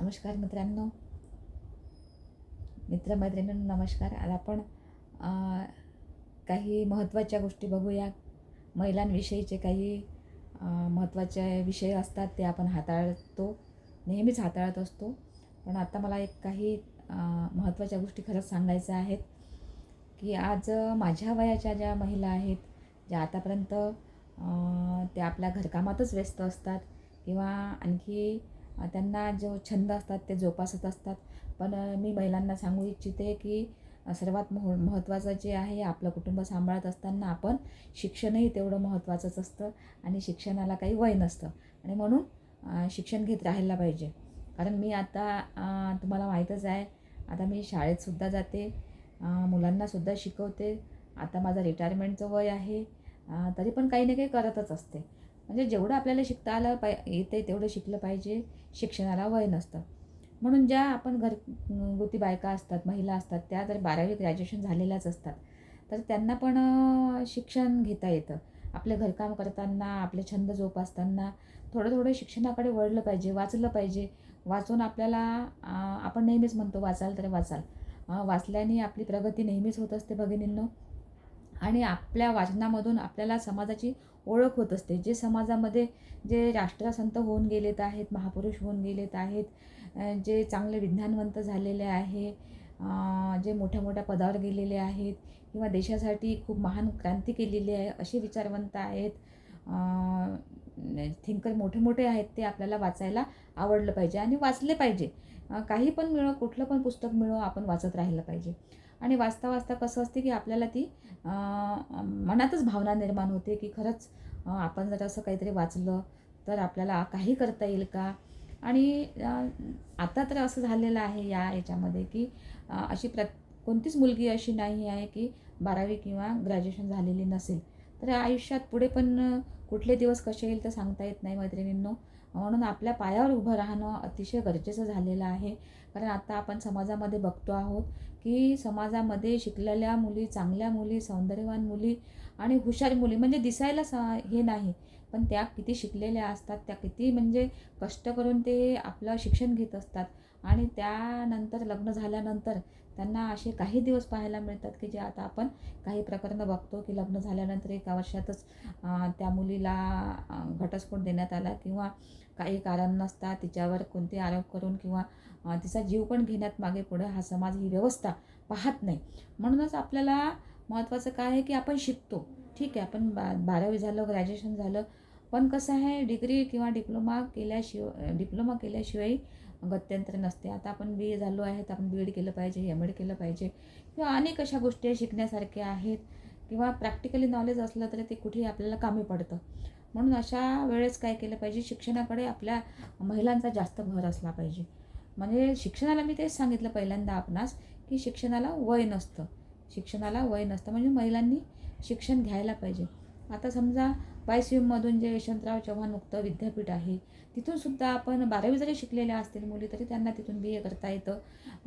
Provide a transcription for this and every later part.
नमस्कार मित्रांनो, मित्रमैत्रिणींनो नमस्कार. आज आपण काही महत्त्वाच्या गोष्टी बघूया. महिलांविषयीचे काही महत्त्वाचे विषय असतात ते आपण हाताळतो, नेहमीच हाताळत असतो. पण आता मला काही महत्त्वाच्या गोष्टी खरंच सांगायच्या आहेत, की आज माझ्या वयाच्या ज्या महिला आहेत, ज्या आतापर्यंत त्या आपल्या घरकामातच व्यस्त असतात किंवा आणखी त्यांना जो छंद असतात ते जोपासत असतात. पण मी महिलांना सांगू इच्छिते की सर्वात महत्त्वाचं जे आहे आपलं कुटुंब सांभाळत असताना आपण शिक्षणही तेवढं महत्त्वाचंच असतं आणि शिक्षणाला काही वय नसतं आणि म्हणून शिक्षण घेत राहायला पाहिजे. कारण मी आता तुम्हाला माहीतच आहे, आता मी शाळेतसुद्धा जाते, मुलांनासुद्धा शिकवते. आता माझं रिटायरमेंटचं वय आहे, तरी पण काही ना काही करतच असते. म्हणजे जेवढं आपल्याला शिकता आलं येते तेवढं शिकलं पाहिजे. शिक्षणाला वय नसतं. म्हणून ज्या आपण घरगुती बायका असतात, महिला असतात, त्या जर 12वी ग्रॅज्युएशन झालेल्याच असतात, तर त्यांना पण शिक्षण घेता येतं. आपले घरकाम करताना, आपले छंद जोपासताना थोडं थोडं शिक्षणाकडे वळलं पाहिजे, वाचलं पाहिजे. वाचून आपल्याला आपण नेहमीच म्हणतो वाचाल तर वाचाल. वाचल्याने आपली प्रगती नेहमीच होत असते भगिनींनो. आणि आपल्या वाचनामधून आपल्याला समाजाची ओळख होत असते. जे समाजामध्ये जे राष्ट्रसंत होऊन गेलेत आहेत, महापुरुष होऊन गेलेत आहेत, जे चांगले विज्ञानवंत झालेले आहे, जे मोठ्या मोठ्या पदावर गेलेले आहेत किंवा देशासाठी खूप महान क्रांती केलेली आहे, असे विचारवंत आहेत, थिंकर मोठे मोठे आहेत, ते आपल्याला वाचायला आवडलं पाहिजे आणि वाचले पाहिजे. काही पण मिळो, कुठलं पण पुस्तक मिळो, आपण वाचत राहिलं पाहिजे. आणि वाचता वाचता कसं असते की आपल्याला ती मनातच भावना निर्माण होते की खरंच आपण जर असं काहीतरी वाचलं तर आपल्याला काही करता येईल का. आणि आता तर असं झालेलं आहे या याच्यामध्ये की अशी कोणतीच मुलगी अशी नाही आहे की 12वी किंवा ग्रॅज्युएशन झालेली नसेल. तर आयुष्यात पुढे पण कुठले दिवस कसे येईल तर सांगता येत नाही मैत्रिणींनो. म्हणून आपल्या पायावर उभं राहणं अतिशय गरजेचं झालेलं आहे. कारण आता आपण समाजामध्ये बघतो आहोत की समाजामध्ये शिकलेल्या मुली, चांगल्या मुली, सौंदर्यवान मुली आणि हुशार मुली, म्हणजे दिसायला हे नाही, पण त्या किती शिकलेल्या असतात, त्या किती म्हणजे कष्ट करून ते आपलं शिक्षण घेत असतात. आणि त्यानंतर लग्न झाल्यानंतर त्यांना असे काही दिवस पाहायला मिळतात की जे आता आपण काही प्रकरणं बघतो की लग्न झाल्यानंतर 1 वर्षातच त्या मुलीला घटस्फोट देण्यात आला किंवा काही कारण नसता तिच्यावर कोणते आरोप करून किंवा तिचा जीव पण घेण्यात मागे पुढे हा समाज, ही व्यवस्था पाहत नाही. म्हणूनच आपल्याला महत्त्वाचं काय आहे की आपण शिकतो. ठीक आहे, आपण 12वी झालं, ग्रॅज्युएशन झालं, पण कसं आहे डिग्री किंवा डिप्लोमा केल्याशिवाय गत्यंतर नसते. आता आपण बी ए झालो आहे तर आपण बी एड केलं पाहिजे, एम एड केलं पाहिजे किंवा अनेक अशा गोष्टी शिकण्यासारख्या आहेत किंवा प्रॅक्टिकली नॉलेज असलं तरी ते कुठेही आपल्याला कामी पडतं. म्हणून अशा वेळेस काय केलं पाहिजे, शिक्षणाकडे आपल्या महिलांचा जास्त भर असला पाहिजे. म्हणजे शिक्षणाला मी तेच सांगितलं पहिल्यांदा आपणास की शिक्षणाला वय नसतं. शिक्षणाला वय नसतं म्हणजे महिलांनी शिक्षण घ्यायला पाहिजे. आता समजा वायसीएममधून जे यशवंतराव चव्हाण मुक्त विद्यापीठ आहे, तिथूनसुद्धा आपण 12वी जरी शिकलेल्या असतील मुली तरी त्यांना तिथून बी ए करता येतं.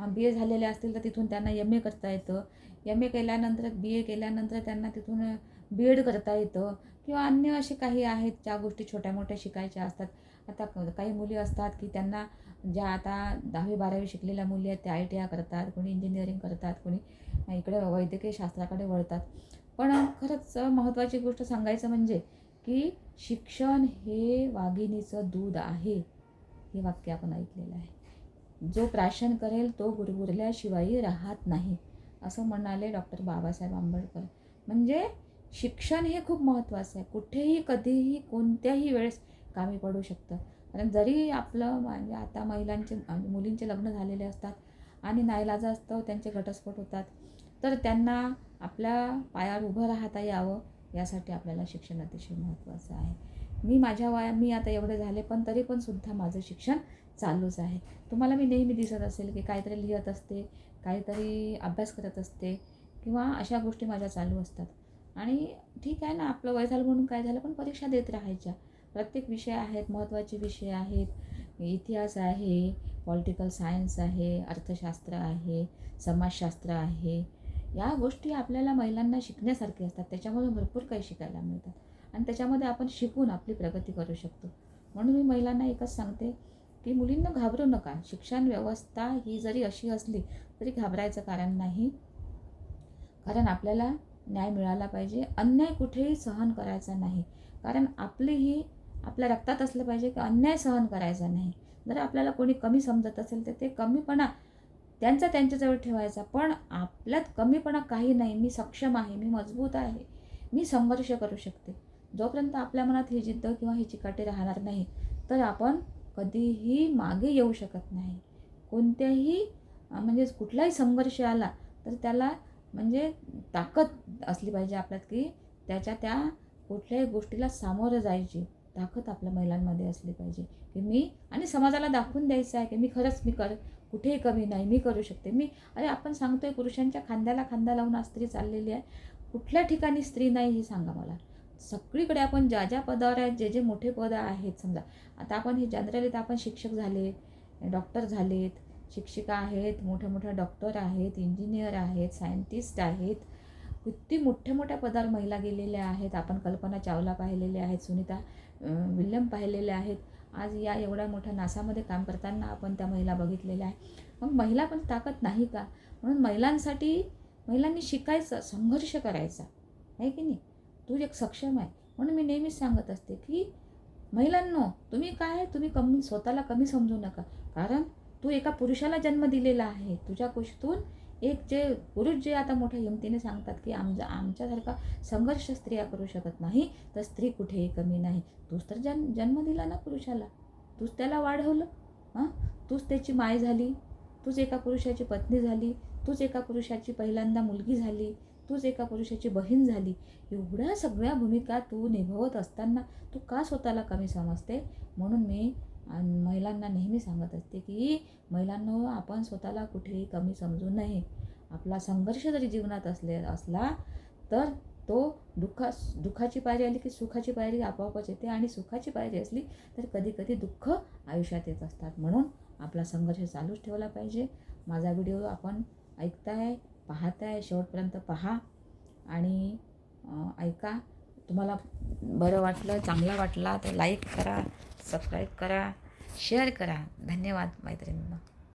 बी ए झालेल्या असतील तर तिथून त्यांना एम ए करता येतं. एम ए केल्यानंतर बी ए केल्यानंतर त्यांना तिथून बी एड करता येतं किंवा अन्य असे काही आहेत ज्या गोष्टी छोट्या मोठ्या शिकायच्या असतात. आता काही मुली असतात की त्यांना ज्या आता 10वी-12वी शिकलेल्या मुली आहेत त्या ITI करतात, कोणी इंजिनिअरिंग करतात, कोणी इकडे वैद्यकीय शास्त्राकडे वळतात. पण खरंच महत्त्वाची गोष्ट सांगायचं म्हणजे की शिक्षण हे वाघिणीचं दूध आहे, हे वाक्य आपण ऐकलेलं आहे. जो प्राशन करेल तो गुरगुरल्याशिवाय राहत नाही, असं म्हणाले डॉक्टर बाबासाहेब आंबेडकर. म्हणजे शिक्षण हे खूप महत्त्वाचं आहे. कुठेही, कधीही, कोणत्याही वेळेस कामी पडू शकतं. कारण जरी आपलं म्हणजे आता मुलींचे लग्न झालेले असतात आणि नाईलाजास्तव त्यांचे घटस्फोट होतात, तर त्यांना आपल्या पायावर उभं राहता यावं यासाठी आपल्याला शिक्षण अतिशय महत्त्वाचं आहे. मी आता एवढे झाले पण तरी पण सुद्धा माझं शिक्षण चालूच आहे. तुम्हाला मी नेहमी दिसत असेल की काहीतरी लिहित असते, काहीतरी अभ्यास करत असते किंवा अशा गोष्टी माझ्या चालू असतात. आणि ठीक आहे ना, आपलं वय झालं म्हणून काय झालं, पण परीक्षा देत राहायच्या. प्रत्येक विषय आहेत, महत्त्वाचे विषय आहेत. इतिहास आहे, पॉलिटिकल सायन्स आहे, अर्थशास्त्र आहे, समाजशास्त्र आहे. या गोष्टी आपल्याला महिलांना शिकण्यासारख्या असतात. त्याच्यामधून भरपूर काही शिकायला मिळतात आणि त्याच्यामध्ये आपण शिकून आपली प्रगती करू शकतो. म्हणून मी महिलांना एकच सांगते की मुलींना घाबरू नका. शिक्षण व्यवस्था ही जरी अशी असली तरी घाबरायचं कारण नाही. कारण आपल्याला न्याय मिळाला पाहिजे. अन्याय कुठेही सहन करायचा नाही. कारण आपलीही आपल्या रक्तात असलं पाहिजे की अन्याय सहन करायचा नाही. जर आपल्याला कोणी कमी समजत असेल तर ते कमीपणा त्यांचा त्यांच्याजवळ ठेवायचा. पण आपल्यात कमीपणा काही नाही. मी सक्षम आहे, मी मजबूत आहे, मी संघर्ष करू शकते. जोपर्यंत आपल्या मनात ही जिद्द किंवा ही चिकाटी राहणार नाही तर आपण कधीही मागे येऊ शकत नाही. कोणत्याही म्हणजे कुठलाही संघर्ष आला तर त्याला म्हणजे ताकद असली पाहिजे आपल्यात, की त्या कुठल्याही गोष्टीला सामोरं जायची ताकद आपल्या महिलांमध्ये असली पाहिजे, की मी आणि समाजाला दाखवून द्यायचं आहे की मी खरंच कुठेही कमी नाही, मी करू शकते. अरे आपण सांगतोय पुरुषांच्या खांद्याला खांदा लावून आज स्त्री चाललेली आहे. कुठल्या ठिकाणी स्त्री नाही हे सांगा मला. सगळीकडे आपण ज्या पदावर आहेत, जे मोठे पद आहेत, समजा आता आपण हे जनरली तर आपण शिक्षक झाले, डॉक्टर झालेत, शिक्षिका आहेत, मोठ्या डॉक्टर आहेत, इंजिनियर आहेत, सायंटिस्ट आहेत, किती मोठ्या पदावर महिला गेलेल्या आहेत. आपण कल्पना चावला पाहिलेल्या आहेत, सुनीता विल्यम पाहिलेल्या आहेत. आज या एवढ्या मोठ्या नासामध्ये काम करताना आपण त्या महिला बघितलेल्या आहे. मग महिला पण ताकद नाही का? म्हणून महिलांनी शिकायचं, संघर्ष करायचा आहे की नाही. तू एक सक्षम आहे. म्हणून मी नेहमीच सांगत असते की महिलांनो, तुम्ही स्वतःला कमी समजू नका. कारण तू एका पुरुषाला जन्म दिलेला आहे. तुझ्या कुशीतून पुरुष जे आता मोठ्या हिमतीने सांगतात की आमच्यासारखा संघर्ष स्त्रिया करू शकत नाही, तर स्त्री कुठेही कमी नाही. तूच तर जन्म दिला ना पुरुषाला, तूच त्याला वाढवलं, तूच त्याची माय झाली, तूच एका पुरुषाची पत्नी झाली, तूच एका पुरुषाची पहिल्यांदा मुलगी झाली, तूच एका पुरुषाची बहीण झाली. एवढ्या सगळ्या भूमिका तू निभवत असताना तू का स्वतःला कमी समजते? म्हणून मी महिलांना नेहमी सांगत असते की महिलांनो, आपण स्वतःला कुठेही कमी समजू नये. आपला संघर्ष जरी जीवनात असला तर तो दुःखाची पायरी आली की सुखाची पायरी आपोआपच येते, आणि सुखाची पायरी असली तर कधी दुःख आयुष्यात येत असतात. म्हणून आपला संघर्ष चालूच ठेवला पाहिजे. माझा व्हिडिओ आपण ऐकताय, पाहताय, शेवटपर्यंत पहा आणि ऐका. तुम्हाला बरं वाटलं, चांगला वाटला तर लाईक करा, सबस्क्राईब करा, शेअर करा. धन्यवाद मैत्रिणींनो.